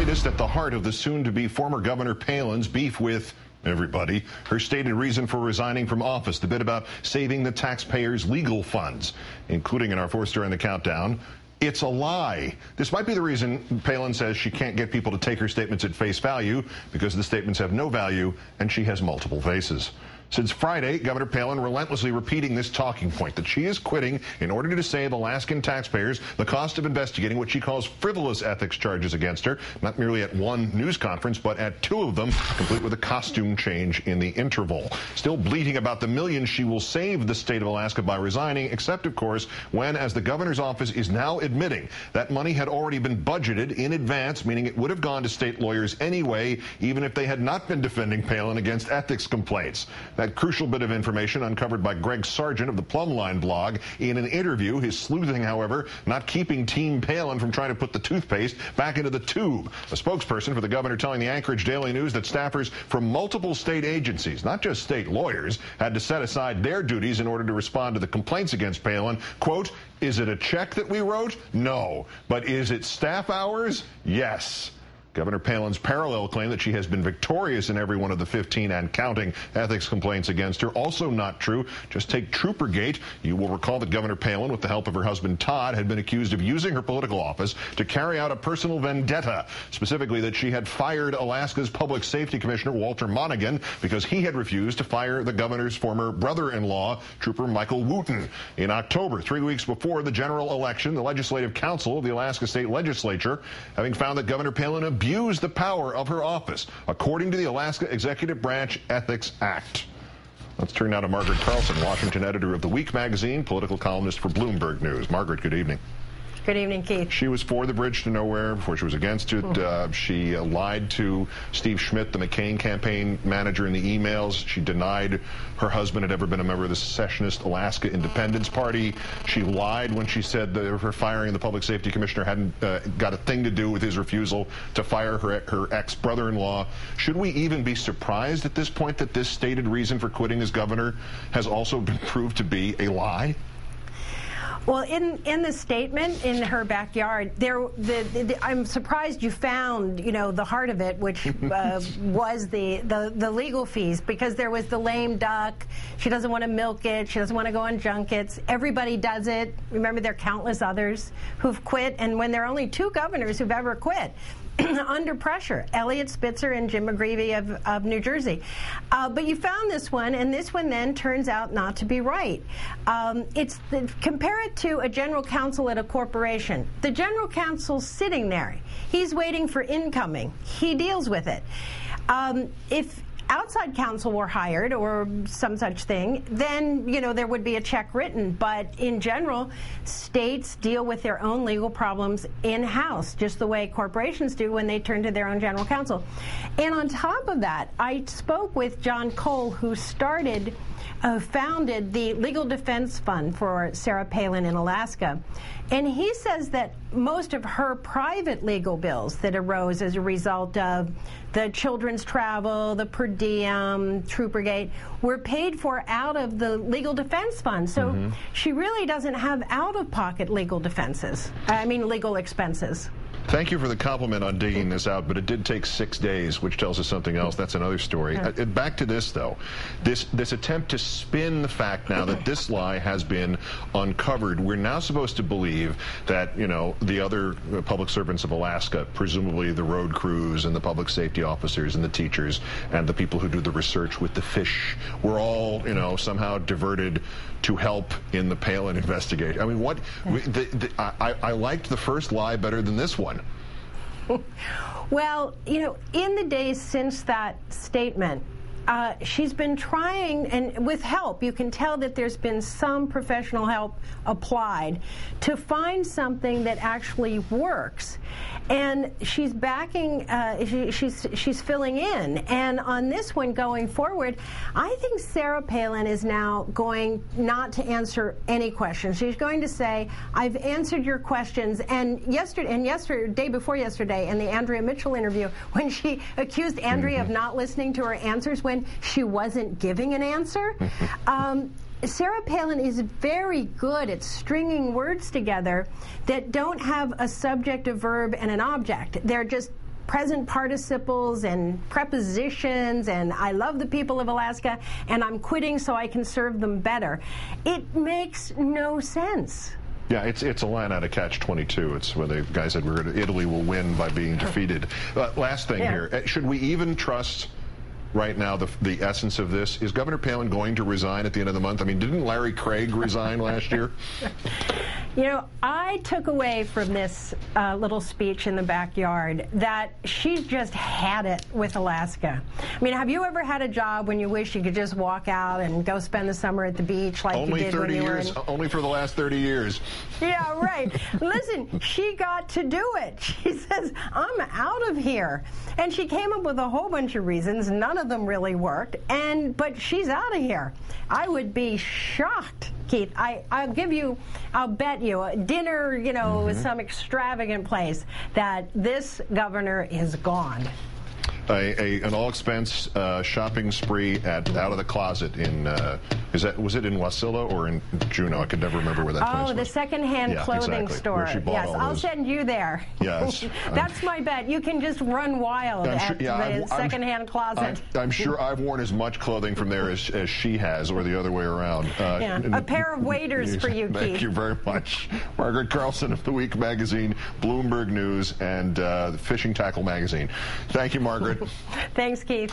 latest at the heart of the soon-to-be former Governor Palin's beef with everybody. Her stated reason for resigning from office, the bit about saving the taxpayers' legal funds, including in our fourth story in the countdown. It's a lie. This might be the reason Palin says she can't get people to take her statements at face value, because the statements have no value and she has multiple faces. Since Friday, Governor Palin relentlessly repeating this talking point that she is quitting in order to save Alaskan taxpayers the cost of investigating what she calls frivolous ethics charges against her, not merely at one news conference, but at two of them, complete with a costume change in the interval. Still bleating about the millions she will save the state of Alaska by resigning, except, of course, when, as the governor's office is now admitting, that money had already been budgeted in advance, meaning it would have gone to state lawyers anyway, even if they had not been defending Palin against ethics complaints. That crucial bit of information uncovered by Greg Sargent of the Plumline blog in an interview. His sleuthing, however, not keeping Team Palin from trying to put the toothpaste back into the tube. A spokesperson for the governor telling the Anchorage Daily News that staffers from multiple state agencies, not just state lawyers, had to set aside their duties in order to respond to the complaints against Palin. Quote, "Is it a check that we wrote? No. But is it staff hours? Yes." Governor Palin's parallel claim that she has been victorious in every one of the 15 and counting ethics complaints against her, also not true. Just take Troopergate. You will recall that Governor Palin, with the help of her husband Todd, had been accused of using her political office to carry out a personal vendetta, specifically that she had fired Alaska's Public Safety Commissioner Walter Monaghan because he had refused to fire the governor's former brother-in-law, Trooper Michael Wooten. In October, 3 weeks before the general election, the Legislative Council of the Alaska State Legislature, having found that Governor Palin abused the power of her office, according to the Alaska Executive Branch Ethics Act. Let's turn now to Margaret Carlson, Washington editor of The Week magazine, political columnist for Bloomberg News. Margaret, good evening. Good evening, Keith. She was for the bridge to nowhere before she was against it. She lied to Steve Schmidt, the McCain campaign manager, in the emails. She denied her husband had ever been a member of the secessionist Alaska Independence Party. She lied when she said that her firing the public safety commissioner hadn't got a thing to do with his refusal to fire her ex-brother-in-law. Should we even be surprised at this point that this stated reason for quitting as governor has also been proved to be a lie? Well, in the statement in her backyard, I'm surprised you found, the heart of it, which was the legal fees, because there was the lame duck. She doesn't want to milk it. She doesn't want to go on junkets. Everybody does it. Remember, there are countless others who've quit, and when there are only two governors who've ever quit, under pressure, Eliot Spitzer and Jim McGreevey of New Jersey. But you found this one, and this one then turns out not to be right. Compare it to a general counsel at a corporation. The general counsel's sitting there. He's waiting for incoming. He deals with it. If outside counsel were hired or some such thing, then, there would be a check written. But in general, states deal with their own legal problems in-house, just the way corporations do when they turn to their own general counsel. And on top of that, I spoke with John Cole, who founded the Legal Defense Fund for Sarah Palin in Alaska. And he says that most of her private legal bills that arose as a result of the children's travel, the per diem, Troopergate, were paid for out of the Legal Defense Fund. So she really doesn't have out-of-pocket legal legal expenses. Thank you for the compliment on digging this out, but it did take 6 days, which tells us something else. That's another story. Yeah. Back to this, though. This attempt to spin the fact now that this lie has been uncovered. We're now supposed to believe that, the other public servants of Alaska, presumably the road crews and the public safety officers and the teachers and the people who do the research with the fish, were all, somehow diverted to help in the Palin investigation. I mean, I liked the first lie better than this one. Well, in the days since that statement, she's been trying, and with help, you can tell that there's been some professional help applied to find something that actually works. And she's backing, she's filling in. And on this one going forward, I think Sarah Palin is now going not to answer any questions. She's going to say, I've answered your questions. And day before yesterday, in the Andrea Mitchell interview, when she accused Andrea of not listening to her answers when she wasn't giving an answer, Sarah Palin is very good at stringing words together that don't have a subject, a verb, and an object. They're just present participles and prepositions, and I love the people of Alaska, and I'm quitting so I can serve them better. It makes no sense. Yeah, it's a line out of Catch-22. It's where the guy said Italy will win by being defeated. Last thing here, should we even trust right now the essence of this? Is Governor Palin going to resign at the end of the month? I mean, didn't Larry Craig resign last year? You know, I took away from this little speech in the backyard that she just had it with Alaska. I mean, have you ever had a job when you wish you could just walk out and go spend the summer at the beach like only you did 30 when you years, were in... Only for the last 30 years. Yeah, right. Listen, she got to do it. She says, I'm out of here. And she came up with a whole bunch of reasons. None of them really worked. But she's out of here. I would be shocked, Keith. I'll bet you a dinner, you know, some extravagant place, that this governor is gone. An all-expense shopping spree out of the closet in was it in Wasilla or in Juneau? I could never remember where that place was. Oh, the secondhand clothing store. Where she bought yes, all I'll those. Send you there. Yes, that's my bet. You can just run wild at the secondhand closet. I'm sure I've worn as much clothing from there as she has, or the other way around. A pair of waders for you, Keith. Thank you very much, Margaret Carlson of The Week magazine, Bloomberg News, and Fishing Tackle magazine. Thank you, Margaret. Thanks, Keith.